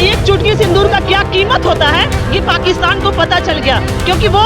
एक चुटकी सिंदूर का क्या कीमत होता है ये पाकिस्तान को पता चल गया, क्योंकि वो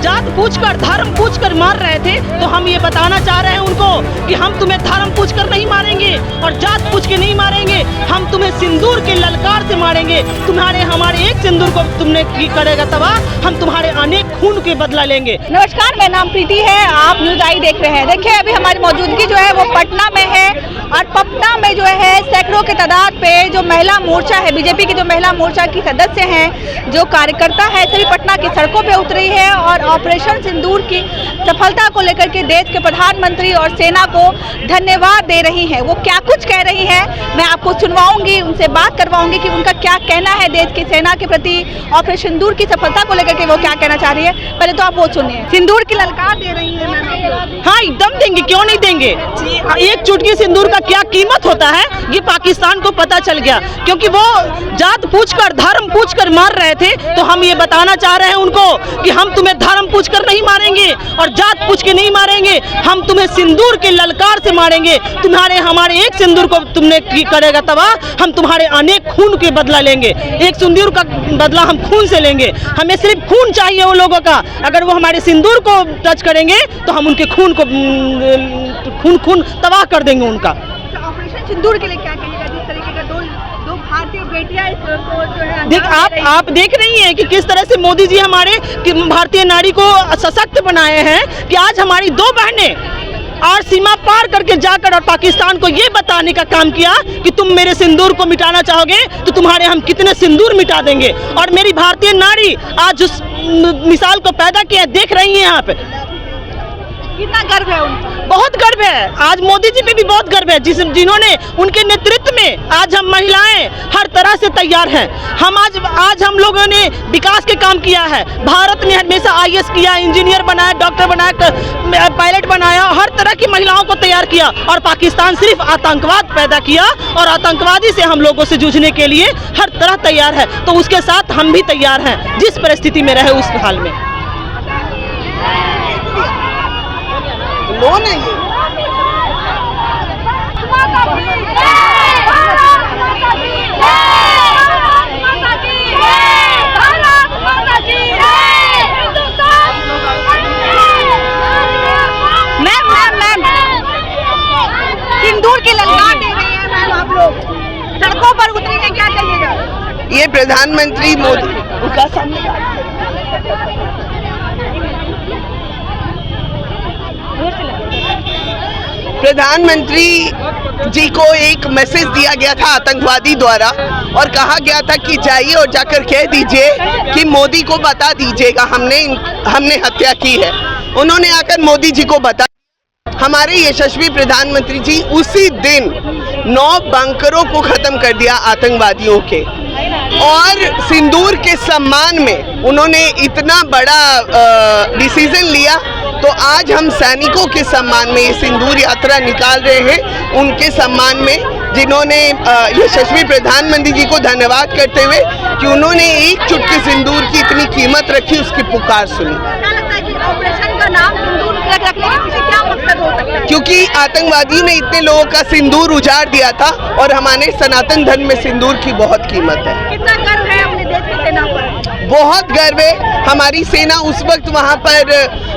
जात पूछकर धर्म पूछकर मार रहे थे। तो हम ये बताना चाह रहे हैं उनको कि हम तुम्हें धर्म पूछकर नहीं मारेंगे और जात पूछ के नहीं मारेंगे, हम तुम्हें सिंदूर के ललकार से मारेंगे। तुम्हारे हमारे एक सिंदूर को तुमने की करेगा तबाह, हम तुम्हारे अनेक खून के बदला लेंगे। नमस्कार, मेरा नाम प्रीति है, आप न्यूज आई देख रहे हैं। देखिए अभी हमारी मौजूदगी जो है वो पटना में है और पटना में जो है सैकड़ों के तादाद पे जो महिला मोर्चा है, बीजेपी की जो महिला मोर्चा की सदस्य हैं, जो कार्यकर्ता है, सभी पटना की सड़कों पे उतरी है और ऑपरेशन सिंदूर की सफलता को लेकर के देश के प्रधानमंत्री और सेना को धन्यवाद दे रही हैं। वो क्या कुछ कह रही हैं मैं आपको सुनवाऊंगी, उनसे बात करवाऊंगी कि उनका क्या कहना है देश की सेना के प्रति, ऑपरेशन सिंदूर की सफलता को लेकर के वो क्या कहना चाह रही है। पहले तो आप वो सुनिए। सिंदूर की ललकार दे रही है। हाँ, एकदम देंगे, क्यों नहीं देंगे। एक चुटकी सिंदूर का क्या कीमत होता है ये पाकिस्तान को पता चल गया, क्योंकि वो जात पूछकर धर्म पूछकर मार रहे थे। तो हम ये बताना चाह रहे हैं उनको कि हम तुम्हें धर्म पूछकर नहीं मारेंगे और जात पूछ के नहीं मारेंगे, हम तुम्हें सिंदूर के ललकार से मारेंगे। तुम्हारे हमारे एक सिंदूर को तुमने की करेगा तबाह, हम तुम्हारे अनेक खून के बदला लेंगे। एक सिंदूर का बदला हम खून से लेंगे। हमें सिर्फ खून चाहिए उन लोगों का। अगर वो हमारे सिंदूर को टच करेंगे तो हम उनके खून को खून तबाह कर देंगे उनका। ऑपरेशन सिंदूर के लिए क्या कहिएगा, जिस तरीके का दो भारतीय बेटियां इसको जो है देख आप देख रही हैं कि किस तरह से मोदी जी हमारे भारतीय नारी को सशक्त बनाए हैं कि आज हमारी दो बहनें और सीमा पार करके जाकर और पाकिस्तान को ये बताने का काम किया कि तुम मेरे सिंदूर को मिटाना चाहोगे तो तुम्हारे हम कितने सिंदूर मिटा देंगे। और मेरी भारतीय नारी आज उस मिसाल को पैदा किया, देख रही है यहाँ पे। कितना गर्व है उनको? बहुत गर्व है। आज मोदी जी पे भी बहुत गर्व है, जिन्होंने उनके नेतृत्व में आज हम महिलाएं हर तरह से तैयार हैं। हम आज हम लोगों ने विकास के काम किया है। भारत ने हमेशा IAS किया, इंजीनियर बनाया, डॉक्टर बनाया, पायलट बनाया, हर तरह की महिलाओं को तैयार किया। और पाकिस्तान सिर्फ आतंकवाद पैदा किया और आतंकवादी से हम लोगों से जूझने के लिए हर तरह तैयार है। तो उसके साथ हम भी तैयार हैं, जिस परिस्थिति में रहे उस हाल में। लोन है ये। सिंदूर की ललकार दे रहे हैं मैम, आप लोग सड़कों पर उतरेंगे, क्या कहिएगा। ये प्रधानमंत्री मोदी उनका सामने प्रधानमंत्री जी को एक मैसेज दिया गया था आतंकवादी द्वारा और कहा गया था कि जाइए और जाकर कह दीजिए कि मोदी को बता दीजिएगा हमने हत्या की है। उन्होंने आकर मोदी जी को बता। हमारे यशस्वी प्रधानमंत्री जी उसी दिन 9 बंकरों को खत्म कर दिया आतंकवादियों के, और सिंदूर के सम्मान में उन्होंने इतना बड़ा डिसीजन लिया। तो आज हम सैनिकों के सम्मान में ये सिंदूर यात्रा निकाल रहे हैं, उनके सम्मान में, जिन्होंने यशस्वी प्रधानमंत्री जी को धन्यवाद करते हुए कि उन्होंने एक चुटकी सिंदूर की इतनी कीमत रखी, उसकी पुकार सुनी। ऑपरेशन का नाम सिंदूर रखने के पीछे क्या मकसद हो सकता है? क्योंकि आतंकवादियों ने इतने लोगों का सिंदूर उजाड़ दिया था और हमारे सनातन धर्म में सिंदूर की बहुत कीमत है। कितना गर्व है अपने देश की सेना पर? बहुत गर्व है। हमारी सेना उस वक्त वहाँ पर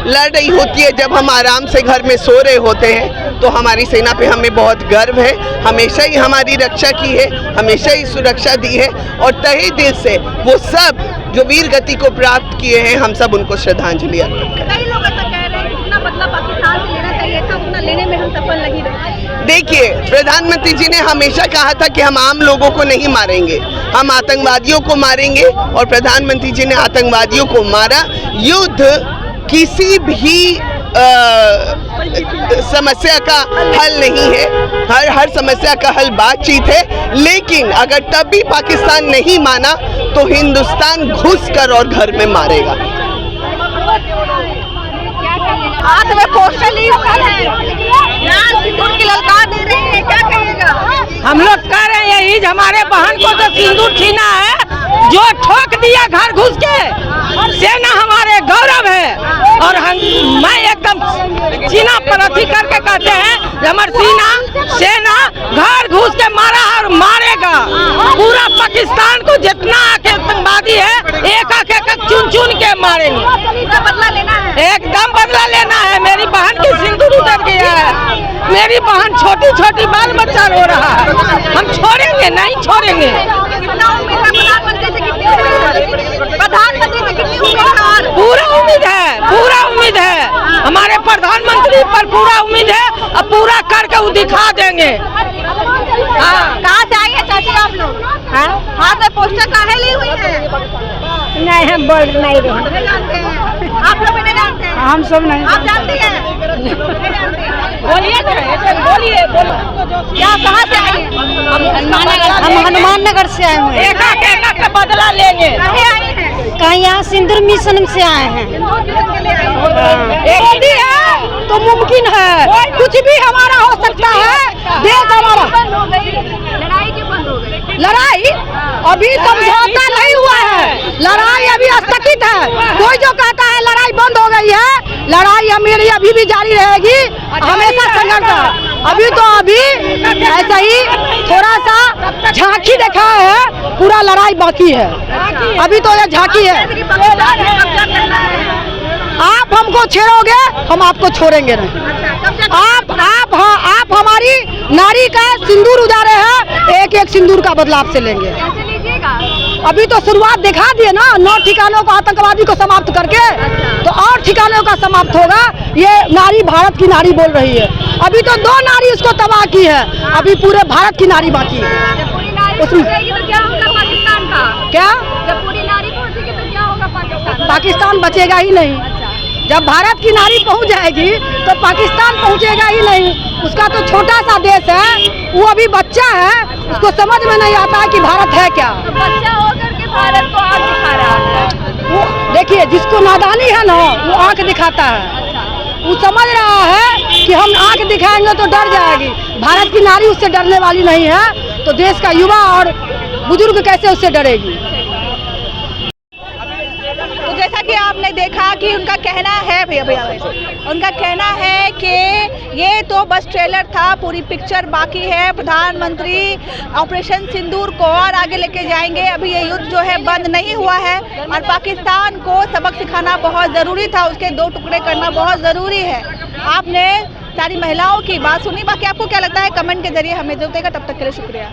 लड़ रही होती है जब हम आराम से घर में सो रहे होते हैं, तो हमारी सेना पे हमें बहुत गर्व है। हमेशा ही हमारी रक्षा की है, हमेशा ही सुरक्षा दी है, और तहे दिल से वो सब जो वीर गति को प्राप्त किए हैं, हम सब उनको श्रद्धांजलि अर्पित करें। कई लोग ऐसा कह रहे हैं कि जितना बदला पाकिस्तान से लेना चाहिए था उतना लेने में हम सफल नहीं रहे। देखिए, प्रधानमंत्री जी ने हमेशा कहा था कि हम आम लोगों को नहीं मारेंगे, हम आतंकवादियों को मारेंगे, और प्रधानमंत्री जी ने आतंकवादियों को मारा। युद्ध किसी भी समस्या का हल नहीं है, हर समस्या का हल बातचीत है। लेकिन अगर तब भी पाकिस्तान नहीं माना तो हिंदुस्तान घुसकर और घर में मारेगा। आज में पोस्टर ली सिंदूर की ललकार दे रही है, क्या कहिएगा। हम लोग कह रहे हैं ईद हमारे बहन को तो सिंदूर छीना है, जो ठोक दिया घर घुस के। सेना हमारे गौरव है, और मैं एकदम सीना पर अथी करके कहते हैं हमारे सेना घर घुस के मारा और मारेगा। पूरा पाकिस्तान को जितना आतंकवादी है एक चुन चुन के मारेंगे। बदला लेना है, एकदम बदला लेना है। मेरी बहन की सिंदूर उतर गया है, मेरी बहन छोटी छोटी बाल बच्चा रो रहा है। हम छोड़ेंगे नहीं, छोड़ेंगे। प्रधानमंत्री से कितनी उम्मीद है? पूरा उम्मीद है, पूरा उम्मीद है। हमारे प्रधानमंत्री पर पूरा उम्मीद है और पूरा करके वो दिखा देंगे। कहाँ से आई है चाची आप लोग? हाथ में पोस्टर काहे ली हुई है? नहीं, हम बोल नहीं रहे। नहीं जानते हैं आप लोग? भी नहीं जानते हैं? हम सब नहीं। आप जानती हैं? नहीं जानते हैं। बोलिए बोलिए बोलो। क्या कहाँ से आई है? हम हनुमान नगर से आए हुए हैं। एक का बदला लेंगे। काहे आई हैं? कहीं यहाँ सिंदूर मिशन से आए हैं। मोदी है तो मुमकिन है, कुछ भी हमारा हो सकता है। देश हमारा लड़ाई क्यों बंद हो गई? लड़ाई अभी समझौता नहीं हुआ है, लड़ाई अभी स्थगित है। कोई जो कहता है लड़ाई बंद हो गई है, लड़ाई मेरी अभी भी जारी रहेगी, हमेशा संघर्ष। अभी तो अभी ऐसा ही थोड़ा सा झांकी देखा है, पूरा लड़ाई बाकी है। अभी तो यह झांकी है। आप हमको छेड़ोगे, हम आपको छोड़ेंगे नहीं। आप हमारी नारी का सिंदूर उजारे हैं, एक एक सिंदूर का बदला आपसे लेंगे। अभी तो शुरुआत दिखा दिए ना, 9 ठिकानों को आतंकवादी को समाप्त करके, तो और ठिकानों का समाप्त होगा। ये नारी भारत की नारी बोल रही है। अभी तो 2 नारी उसको तबाह की है, अभी पूरे भारत की नारी बाकी है। उसमें क्या होगा पाकिस्तान का? क्या जब पूरी नारी पहुंचेगी तो क्या होगा पाकिस्तान? पाकिस्तान बचेगा ही नहीं। जब भारत की नारी पहुंच जाएगी तो पाकिस्तान पहुंचेगा ही नहीं। उसका तो छोटा सा देश है, वो अभी बच्चा है, उसको समझ में नहीं आता कि भारत है क्या। तो बच्चा होकर के भारत को आग दिखा रहा है। वो देखिए, जिसको नादानी है ना, वो आंख दिखाता है। वो समझ रहा है कि हम आंख दिखाएंगे तो डर जाएगी। भारत की नारी उससे डरने वाली नहीं है, तो देश का युवा और बुजुर्ग कैसे उससे डरेगी। तो जैसा कि आपने देखा कि उनका कहना है, भैया उनका कहना है कि ये तो बस ट्रेलर था, पूरी पिक्चर बाकी है। प्रधानमंत्री ऑपरेशन सिंदूर को और आगे लेके जाएंगे। अभी ये युद्ध जो है बंद नहीं हुआ है और पाकिस्तान को सबक सिखाना बहुत ज़रूरी था, उसके 2 टुकड़े करना बहुत ज़रूरी है। आपने सारी महिलाओं की बात सुनी, बाकी आपको क्या लगता है कमेंट के जरिए हमें जरूर देगा। तब तक के लिए शुक्रिया।